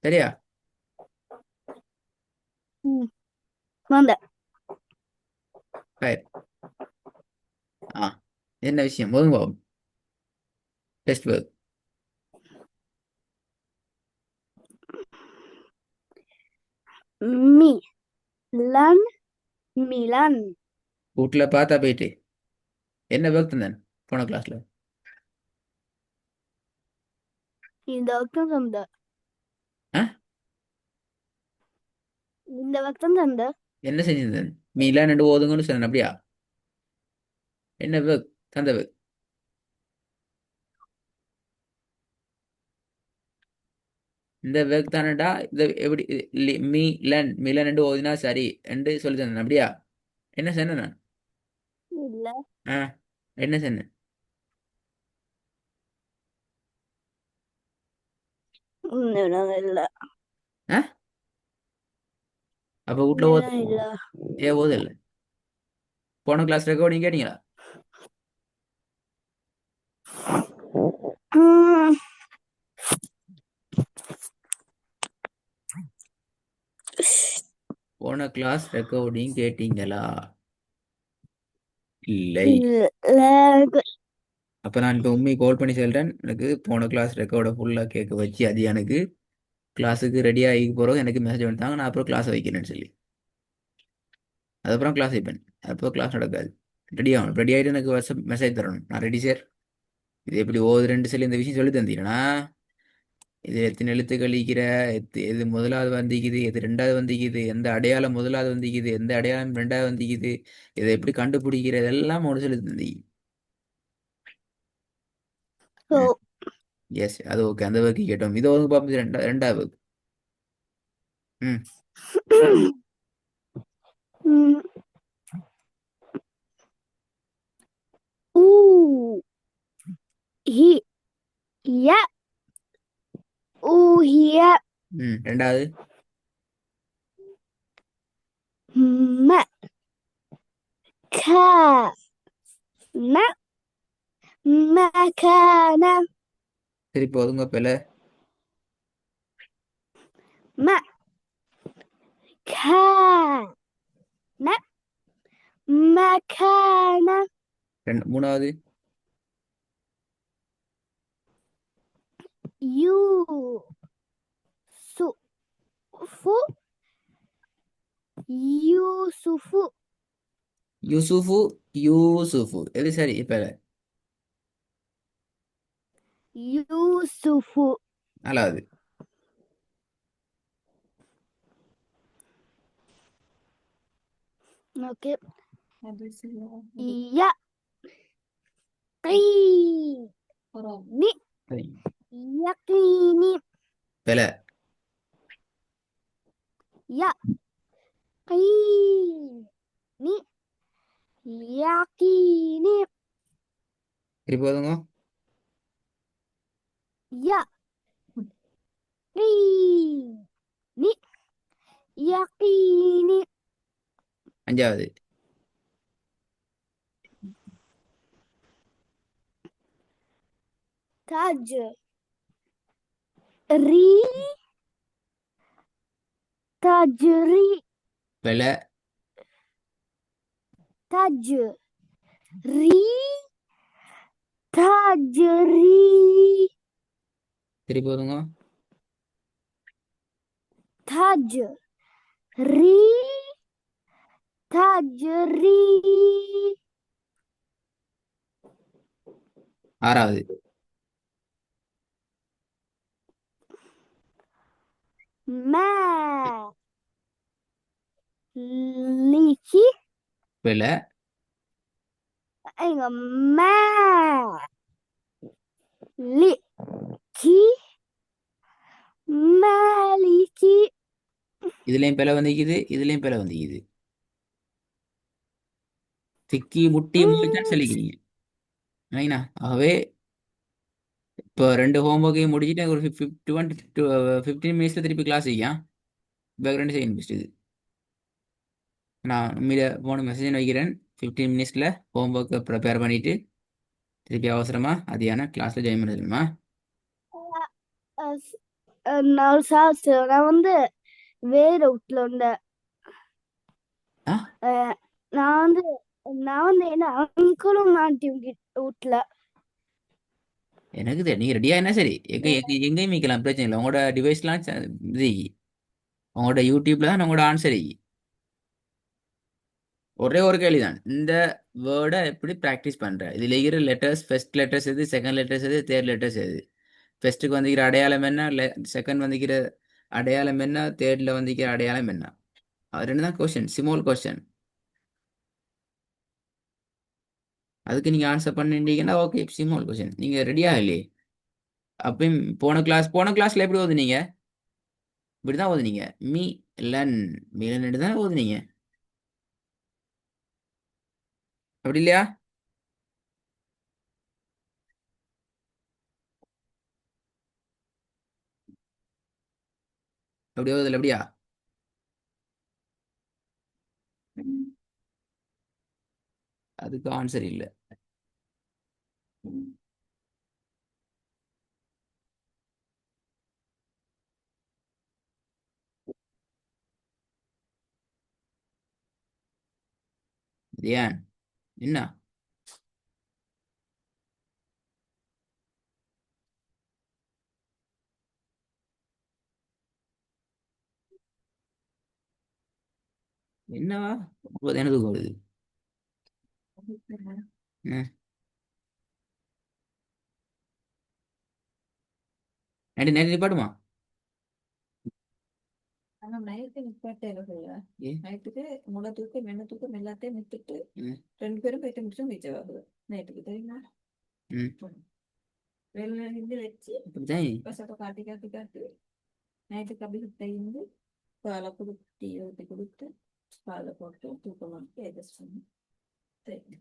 சரியா? ம். வந்த ரைட். ஆ, என்ன விஷயம் ஒதுங்க பாப்போம். Test work. மிலன் மிலன். வீட்டில் பார்த்தா போயிட்டு என்ன ஒர்க் தந்தேன் போன கிளாஸ்ல? இந்த பக்கம் தந்த ஆ, இந்த பக்கம் தந்த என்ன செஞ்சிருந்தேன்? மீலாம் ரெண்டு ஓதுங்கன்னு சொன்னேன் அப்படியா? என்ன ஒர்க் தந்த ஒர்க்? இந்த ஒர்க் தானடா. இந்த எப்படி மீ லன் மீல ரெண்டு ஓதினா சரி என்று சொல்லி தந்தேன் அப்படியா? என்ன சொன்னேன் நான்? இல்ல. ஆ, என்ன சொன்னேன்? இல்ல. ஆ, அப்போ வீட்டில் ஓது. இல்ல. ஏன் ஓதல? போன கிளாஸ் ரெக்கார்டிங் கேட்டீங்களா? ம். போன கிளாஸ் ரெக்கார்டிங் கேட்டீங்களா? இல்லை. இல்ல. அப்போ நான் இப்போ உண்மை கால் பண்ணி சொல்கிறேன். எனக்கு போன கிளாஸ் ரெக்கார்டை ஃபுல்லாக கேட்க வச்சு அது எனக்கு கிளாஸுக்கு ரெடி ஆகி போகிறோம். எனக்கு மெசேஜ் பண்ணிட்டாங்க, நான் அப்புறம் கிளாஸ் வைக்கிறேன்னு சொல்லி. அதுக்கப்புறம் கிளாஸ் வைப்பேன். அப்போ கிளாஸ் நடக்காது. ரெடி ஆகணும். ரெடி ஆகிட்டு எனக்கு வாட்ஸ்அப் மெசேஜ் தரணும், நான் ரெடி சார். இது எப்படி ஓதுறேன்னு சொல்லி இந்த விஷயம் சொல்லி தந்தீங்கன்னா இது எத்தனை எழுத்து கழிக்கிற, எது முதலாவது வந்திக்குது, எது ரெண்டாவது வந்திக்குது, எந்த அடையாளம் முதலாவது வந்திக்குது, எந்த அடையாளம் ரெண்டாவது வந்திக்குது, இதை எப்படி கண்டுபிடிக்கிறது எல்லாம் ஒன்று சொல்லி தந்தீங்க. ஓ. ம். எஸ், அது ஓகே. அந்த வகைக்கு கேட்டோம். இதை வந்து பார்ப்போம். ரெண்டாவது. ம். ம். ஊ ஹி ய ஊஹிய ம். ரெண்டாவது. ம க ம மகான திருப்பி ஒதுங்க பில. ம க ந மகான ரெண்டு மூணாவது. யூ சு ஃபு யூசுஃபு யூசுஃபு. யூசுஃபு எது சரி இப்ப? யூசுஃபு. நாலாவது. ஓகே. ய கீ நி சரி. யகீனி பில. ய கீ நி யகீனி திருப்பி ஒதுங்க. ய கீ நி யகீனி அஞ்சாவது. தஜ் ரீ தஜ்ரி பில. தஜ் ரீ தஜ்ரி திருப்பி ஒதுங்க. தஜ் ரீ தஜ்ரி ஆறாவது. மா லிக்கி பில. எங்க மா லி கி மாலிகி இதுலயும் பில வந்திக்குது, இதுலயும் பில வந்திக்குது. திக்கி முட்டி முட்டித்தான் சொல்லிக்கிறீங்க. ரைனா? ஆகவே இப்போ ரெண்டு ஹோம்ஒர்க்கையும் முடிச்சுட்டு ஒரு 15 மினிட்ஸில் திருப்பி கிளாஸ் வைக்கான். பேக்ரவுண்ட் செய்யணும் பெஸ்ட் இது. நான் மீத போன மெசேஜ் வைக்கிறேன். 15 மினிட்ஸில் ஹோம்ஒர்க்கை ப்ரிப்பேர் பண்ணிவிட்டு திருப்பி அவசரமாக அதியான கிளாஸில் ஜாயின் பண்ண தெரியுமா? நான் ஒரு சாஸ் நான் வந்து வேற வீட்டுல உண்ட ஆ அஹ், நான் வந்து நான் வந்து என்ன அங்கிளும் ஆண்டியும் வீட்டுல எனக்கு தெரியும் நீங்க ரெடியா என்ன சரி எங்க எங்க எங்கேயும் மீக்கலாம் பிரச்சனை இல்லை உங்களோட டிவைஸ்லாம் இது உங்களோட யூடியூப்ல தான் உங்களோட ஆன்சர் ஒரே ஒரு கேள்விதான் இந்த வேர்டை எப்படி ப்ராக்டிஸ் பண்ற இதுல இருக்கிற லெட்டர்ஸ் ஃபர்ஸ்ட் லெட்டர்ஸ் எது செகண்ட் லெட்டர்ஸ் எது தேர்ட் லெட்டர்ஸ் எது ஃபர்ஸ்ட்டுக்கு வந்திக்கிற அடையாளம் என்ன செகண்ட் வந்திக்கிற அடையாளம் என்ன தேர்ட்ல வந்திக்கிற அடையாளம் என்ன அது ரெண்டு தான் கொஸ்டின் சிமோல் கொஸ்டின் அதுக்கு நீங்க ஆன்சர் பண்ணிட்டீங்கன்னா ஓகே சிமோல் கொஸ்டின் நீங்க ரெடியா இல்லையே அப்பயும் போன கிளாஸ்ல எப்படி ஓதுனீங்க இப்படிதான் ஓதுனீங்க மீ லன் மீலன் தான் ஓதுனீங்க அப்படி இல்லையா அப்படி ஓதுல அப்படியா அதுக்கு ஆன்சர் இல்லை ஏன் என்ன என்னவா எனக்கு வருது ம். நைட்டு நைட்டு நிப்பாட்டுமா ஆனா நைட்டு நிப்பாட்டேல ஏ நைட்டுக்கு முளை தூக்கம் வெண்ணெய் தூக்கம் எல்லாத்தையும் விட்டுட்டு ம். 2 பேரும் போயிட்டு முடிச்சு வீச்சை வாங்குது நைட்டுக்கு தெரியுமா ம். வெளியில இருந்து வச்சு அப்படிதான் பசப்ப காட்டி காட்டி காட்டி நைட்டுக்கு அப்படி சுத்தைந்து பாலை கொடுத்து டீ ஊற்றி கொடுத்து பாலை போட்டு தூக்கம் வந்து அட்ஜஸ்ட் பண்ணி சரி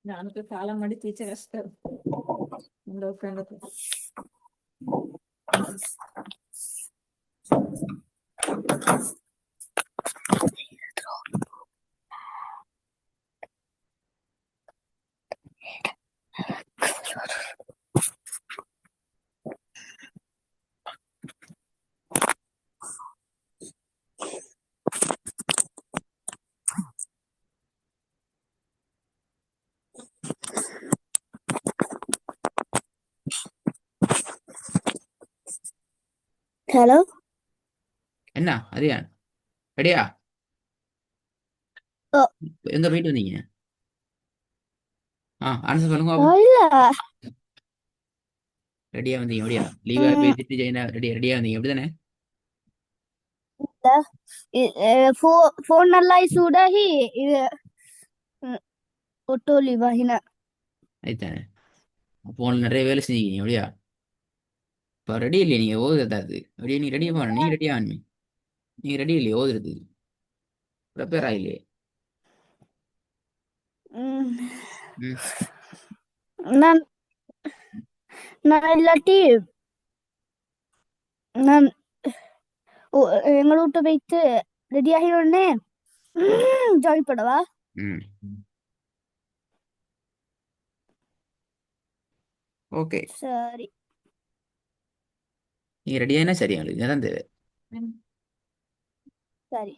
நானுக்கு காலம் மடி டீச்சர் கஷ்டம் இந்த உட்காந்து ஹலோ என்ன அரியா ரெடியா ஓ எங்க போயிட்டு வந்தீங்க ஆன்சர் சொல்லுங்க பாப்போம். இல்ல ரெடியா வந்தீங்க அப்படியா லீவா பேசிட்டு ஜெயினா ரெடியா வந்தீங்க அப்படிதானே ಫೋನ್ ಎಲ್ಲ ಸೂಡಾಗಿ ಇದು ஒட்டோலி வாகின அதுதானே போன்ல நிறைய வேலை செஞ்சீங்க அப்படியா இப்போ ரெடி இல்லையே நீங்க ஓதுறது அப்படியே நீ ரெடியா போன நீ ரெடியா ஆன்மி நீங்க ரெடி இல்லையே ஓதுறது ப்ரிப்பேர் ஆகலையே ம் நான் நான் இல்லாட்டி நான் எங்களை விட்டு போயிட்டு ரெடி ஆகி உடனே ஜாயின் பண்ணவா ம் ஓகே சரி நீங்க ரெடியானா சரி உங்களுக்கு இதான் தேவை சரி